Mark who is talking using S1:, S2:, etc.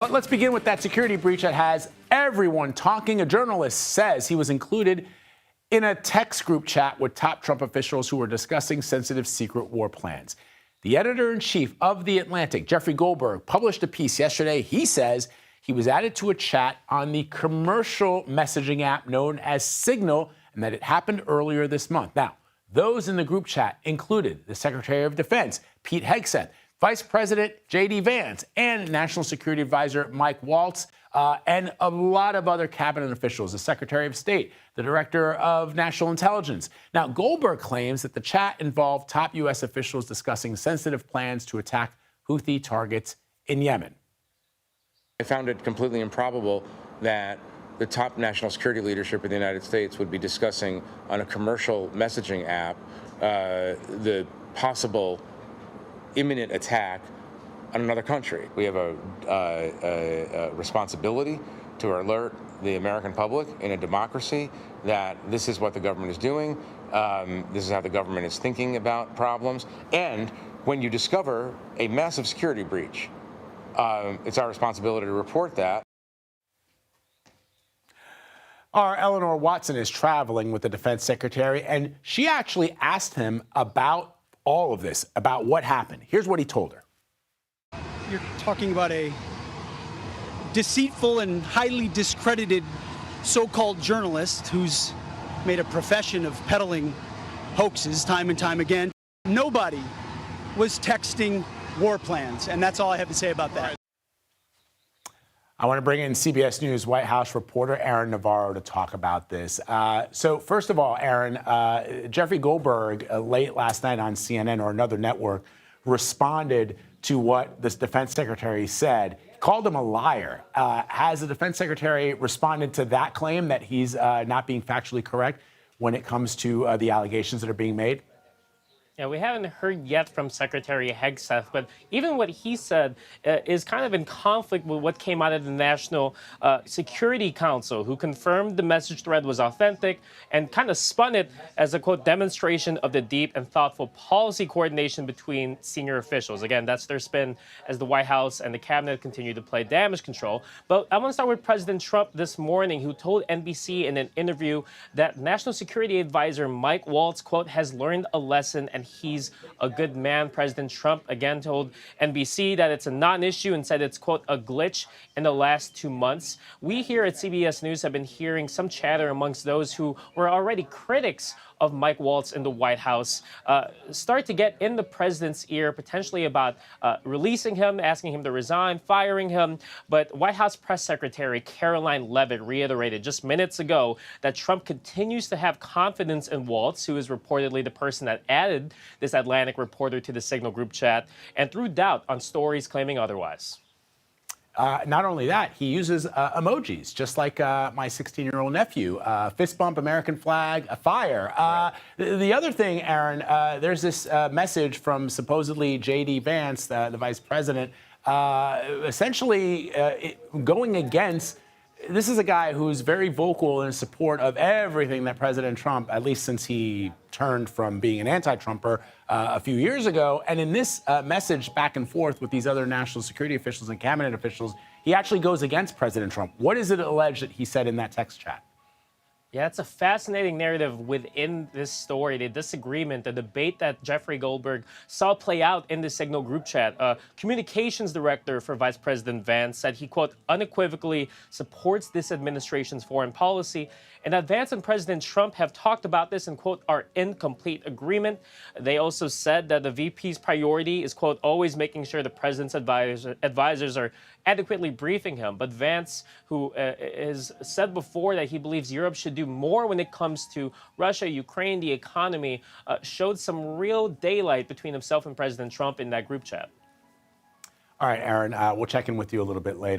S1: But let's begin with that security breach that has everyone talking. A journalist says he was included in a text group chat with top Trump officials who were discussing sensitive secret war plans. The editor-in-chief of The Atlantic, Jeffrey Goldberg, published a piece yesterday. He says he was added to a chat on the commercial messaging app known as Signal, and that it happened earlier this month. Now, those in the group chat included the Secretary of Defense, Pete Hegseth, Vice President J.D. Vance, and National Security Advisor Mike Waltz, and a lot of other cabinet officials, the Secretary of State, the Director of National Intelligence. Now, Goldberg claims that the chat involved top U.S. officials discussing sensitive plans to attack Houthi targets in Yemen.
S2: I found it completely improbable that the top national security leadership of the United States would be discussing on a commercial messaging app the possible imminent attack on another country. We have a responsibility to alert the American public in a democracy that this is what the government is doing. This is how the government is thinking about problems. And when you discover a massive security breach, it's our responsibility to report that.
S1: Our Eleanor Watson is traveling with the defense secretary, and she actually asked him about all of this, about what happened. Here's what he told her.
S3: You're talking about a deceitful and highly discredited so-called journalist who's made a profession of peddling hoaxes time and time again. Nobody was texting war plans, and that's all I have to say about that.
S1: I want to bring in CBS News White House reporter Aaron Navarro to talk about this. So first of all, Aaron, Jeffrey Goldberg late last night on CNN or another network responded to what this defense secretary said, called him a liar. Has the defense secretary responded to that claim that he's not being factually correct when it comes to the allegations that are being made?
S4: Yeah, we haven't heard yet from Secretary Hegseth, but even what he said is kind of in conflict with what came out of the National Security Council, who confirmed the message thread was authentic and kind of spun it as a, quote, demonstration of the deep and thoughtful policy coordination between senior officials. Again, that's their spin as the White House and the cabinet continue to play damage control. But I want to start with President Trump this morning, who told NBC in an interview that National Security Advisor Mike Waltz, quote, has learned a lesson and he's a good man. President Trump again told NBC that it's a non-issue and said it's, quote, a glitch in the last 2 months. We here at CBS News have been hearing some chatter amongst those who were already critics of Mike Waltz in the White House start to get in the president's ear, potentially about releasing him, asking him to resign, firing him. But White House Press Secretary Karoline Leavitt reiterated just minutes ago that Trump continues to have confidence in Waltz, who is reportedly the person that added this Atlantic reporter to the Signal group chat, and threw doubt on stories claiming otherwise.
S1: Not only that, he uses emojis, just like my 16-year-old nephew. Fist bump, American flag, a fire.
S2: Right.
S1: The other thing, Aaron, there's this message from supposedly J.D. Vance, the vice president, essentially going against. This is a guy who's very vocal in support of everything that President Trump, at least since he turned from being an anti-Trumper a few years ago. And in this message back and forth with these other national security officials and cabinet officials, he actually goes against President Trump. What is it alleged that he said in that text chat?
S4: Yeah, it's a fascinating narrative within this story, the disagreement, the debate that Jeffrey Goldberg saw play out in the Signal group chat. Communications director for Vice President Vance said he, quote, unequivocally supports this administration's foreign policy, and that Vance and President Trump have talked about this and, quote, are in complete agreement. They also said that the VP's priority is, quote, always making sure the president's advisors are adequately briefing him. But Vance, who has said before that he believes Europe should do more when it comes to Russia, Ukraine, the economy, showed some real daylight between himself and President Trump in that group chat.
S1: All right, Aaron, we'll check in with you a little bit later.